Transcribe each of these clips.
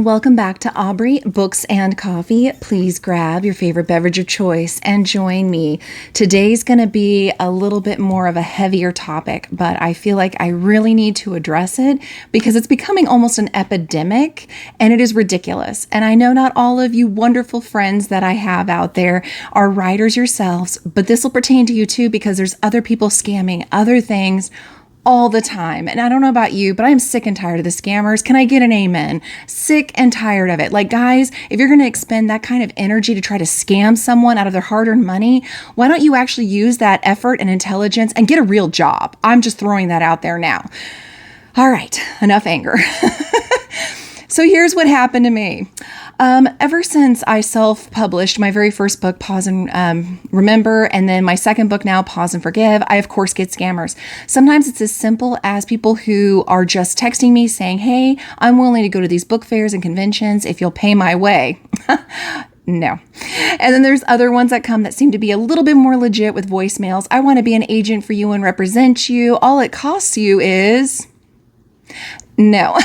and welcome back to Aubrey Books and Coffee. Please grab your favorite beverage of choice and join me. Today's going to be a little bit more of a heavier topic, but I feel like I really need to address it because it's becoming almost an epidemic and it is ridiculous. And I know not all of you wonderful friends that I have out there are writers yourselves, but this will pertain to you too because there's other people scamming other things all the time. And I don't know about you, but I'm sick and tired of the scammers. Can I get an amen? Sick and tired of it. Like, guys, if you're going to expend that kind of energy to try to scam someone out of their hard-earned money, why don't you actually use that effort and intelligence and get a real job? I'm just throwing that out there now. All right, enough anger. So here's what happened to me. Ever since I self-published my very first book, Pause and Remember, and then my second book now, Pause and Forgive, I of course get scammers. Sometimes it's as simple as people who are just texting me saying, hey, I'm willing to go to these book fairs and conventions if you'll pay my way. No. And then there's other ones that come that seem to be a little bit more legit with voicemails. I want to be an agent for you and represent you. All it costs you is... No.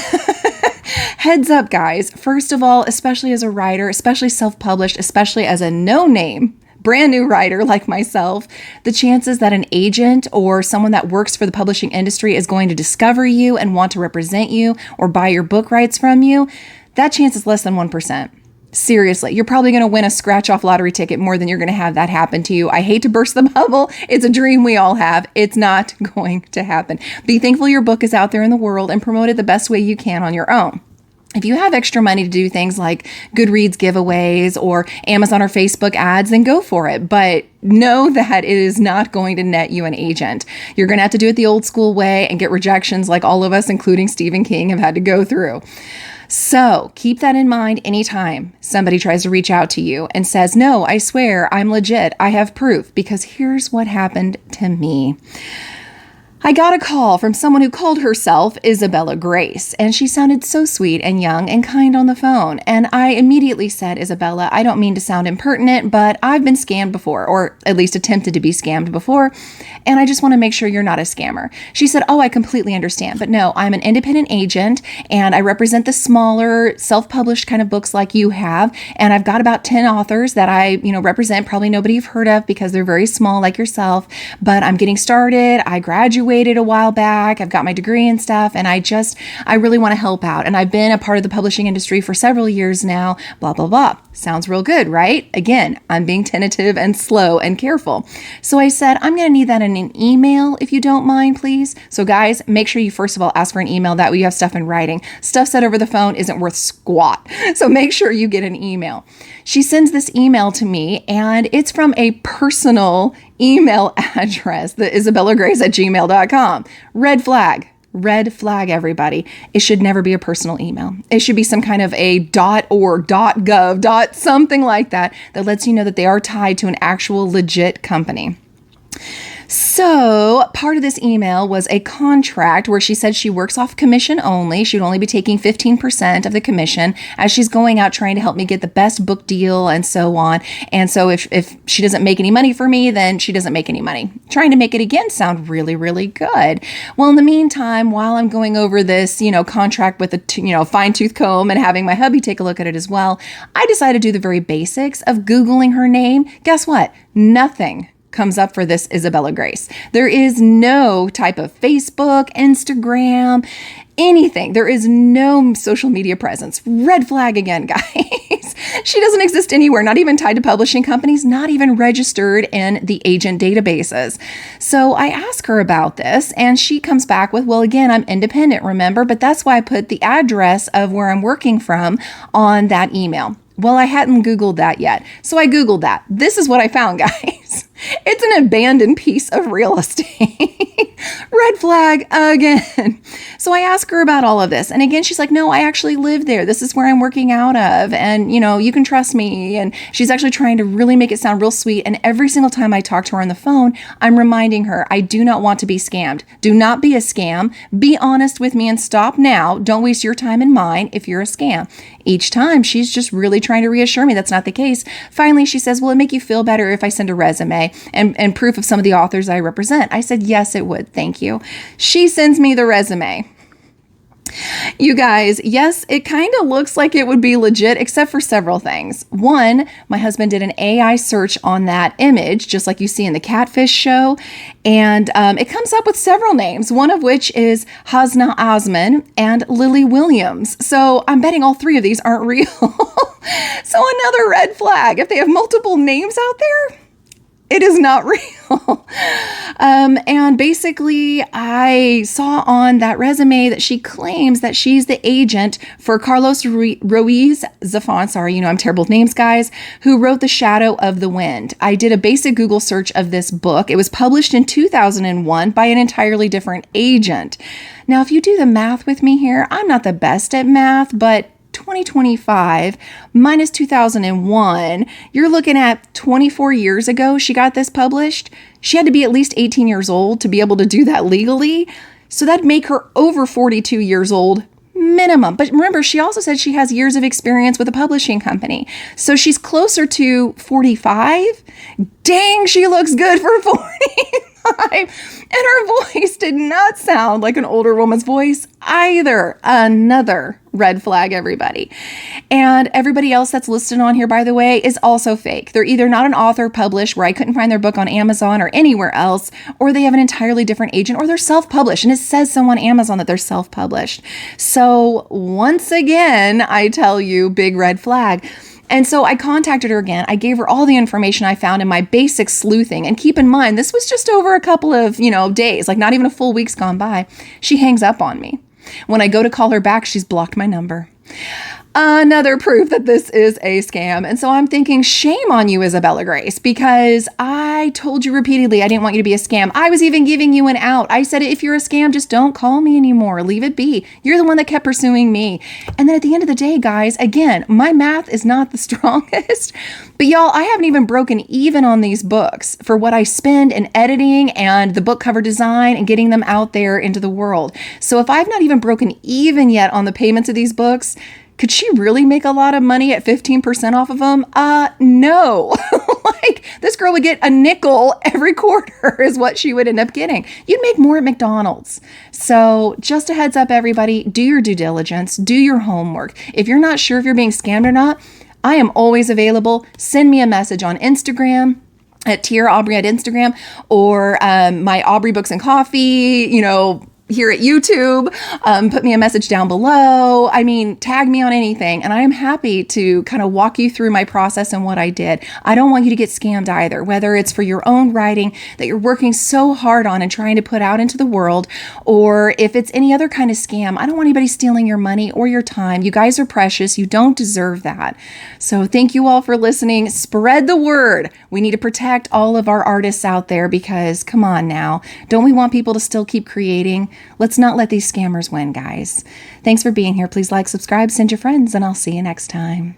Heads up, guys. First of all, especially as a writer, especially self-published, especially as a no-name, brand new writer like myself, the chances that an agent or someone that works for the publishing industry is going to discover you and want to represent you or buy your book rights from you, that chance is less than 1%. Seriously, you're probably going to win a scratch-off lottery ticket more than you're going to have that happen to you. I hate to burst the bubble. It's a dream we all have. It's not going to happen. Be thankful your book is out there in the world and promote it the best way you can on your own. If you have extra money to do things like GoodReads giveaways or Amazon or Facebook ads, then go for it. But know that it is not going to net you an agent. You're going to have to do it the old school way and get rejections like all of us, including Stephen King, have had to go through. So keep that in mind anytime somebody tries to reach out to you and says, no, I swear I'm legit. I have proof, because here's what happened to me. I got a call from someone who called herself Isabella Grace, and she sounded so sweet and young and kind on the phone. And I immediately said, Isabella, I don't mean to sound impertinent, but I've been scammed before, or at least attempted to be scammed before, and I just want to make sure you're not a scammer. She said, oh, I completely understand, but no, I'm an independent agent, and I represent the smaller, self-published kind of books like you have, and I've got about 10 authors that I, represent, probably nobody you've heard of because they're very small like yourself, but I'm getting started. I graduated a while back. I've got my degree and stuff, and I really want to help out. And I've been a part of the publishing industry for several years now, blah, blah, blah. Sounds real good, right? Again, I'm being tentative and slow and careful. So I said, I'm going to need that in an email if you don't mind, please. So guys, make sure you first of all ask for an email. That way you have stuff in writing. Stuff said over the phone isn't worth squat. So make sure you get an email. She sends this email to me, and it's from a personal email address, the isabellagrace@gmail.com. Red flag, everybody. It should never be a personal email. It should be some kind of a .org, .gov, something like that lets you know that they are tied to an actual legit company. So part of this email was a contract where she said she works off commission only. She would only be taking 15% of the commission as she's going out trying to help me get the best book deal and so on. And so if she doesn't make any money for me, then she doesn't make any money. Trying to make it again sound really, really good. Well, in the meantime, while I'm going over this, contract with a, fine tooth comb and having my hubby take a look at it as well, I decided to do the very basics of Googling her name. Guess what? Nothing comes up for this Isabella Grace. There is no type of Facebook, Instagram, anything. There is no social media presence. Red flag again, guys. She doesn't exist anywhere, not even tied to publishing companies, not even registered in the agent databases. So I ask her about this, and she comes back with, well, again, I'm independent, remember? But that's why I put the address of where I'm working from on that email. Well, I hadn't Googled that yet. So I Googled that. This is what I found, guys. It's an abandoned piece of real estate. Red flag again. So I asked her about all of this. And again, she's like, no, I actually live there. This is where I'm working out of. And, you can trust me. And she's actually trying to really make it sound real sweet. And every single time I talk to her on the phone, I'm reminding her, I do not want to be scammed. Do not be a scam. Be honest with me and stop now. Don't waste your time and mine if you're a scam. Each time, she's just really trying to reassure me that's not the case. Finally, she says, will it make you feel better if I send a resume and proof of some of the authors I represent? I said, yes, it would. Thank you. She sends me the resume. You guys, yes, it kind of looks like it would be legit, except for several things. One, my husband did an AI search on that image, just like you see in the Catfish show, and it comes up with several names, one of which is Hasna Osman and Lily Williams. So I'm betting all three of these aren't real. So another red flag. If they have multiple names out there, it is not real. And basically, I saw on that resume that she claims that she's the agent for Carlos Ruiz Zafón. Sorry, I'm terrible with names, guys, who wrote The Shadow of the Wind. I did a basic Google search of this book. It was published in 2001 by an entirely different agent. Now, if you do the math with me here, I'm not the best at math, but 2025 minus 2001, you're looking at 24 years ago she got this published. She had to be at least 18 years old to be able to do that legally. So that'd make her over 42 years old minimum. But remember, she also said she has years of experience with a publishing company. So she's closer to 45. Dang, she looks good for 45. And her voice did not sound like an older woman's voice either. Another red flag, everybody. And everybody else that's listed on here, by the way, is also fake. They're either not an author published, where I couldn't find their book on Amazon or anywhere else, or they have an entirely different agent, or they're self-published. And it says so on Amazon that they're self-published. So once again, I tell you, big red flag. And so I contacted her again. I gave her all the information I found in my basic sleuthing. And keep in mind, this was just over a couple of, days, like not even a full week's gone by. She hangs up on me. When I go to call her back, she's blocked my number. Another proof that this is a scam. And so I'm thinking, shame on you, Isabella Grace, because I told you repeatedly I didn't want you to be a scam. I was even giving you an out. I said, if you're a scam, just don't call me anymore. Leave it be. You're the one that kept pursuing me. And then at the end of the day, guys, again, my math is not the strongest, but y'all, I haven't even broken even on these books for what I spend in editing and the book cover design and getting them out there into the world. So if I've not even broken even yet on the payments of these books, could she really make a lot of money at 15% off of them? No. Like, this girl would get a nickel every quarter is what she would end up getting. You'd make more at McDonald's. So just a heads up, everybody, do your due diligence, do your homework. If you're not sure if you're being scammed or not, I am always available. Send me a message on Instagram at Tiara Aubrey at Instagram, or my Aubrey Books and Coffee, here at YouTube. Put me a message down below. Tag me on anything. And I am happy to kind of walk you through my process and what I did. I don't want you to get scammed either, whether it's for your own writing that you're working so hard on and trying to put out into the world, or if it's any other kind of scam. I don't want anybody stealing your money or your time. You guys are precious. You don't deserve that. So thank you all for listening. Spread the word. We need to protect all of our artists out there, because come on now, don't we want people to still keep creating? Let's not let these scammers win, guys. Thanks for being here. Please like, subscribe, send your friends, and I'll see you next time.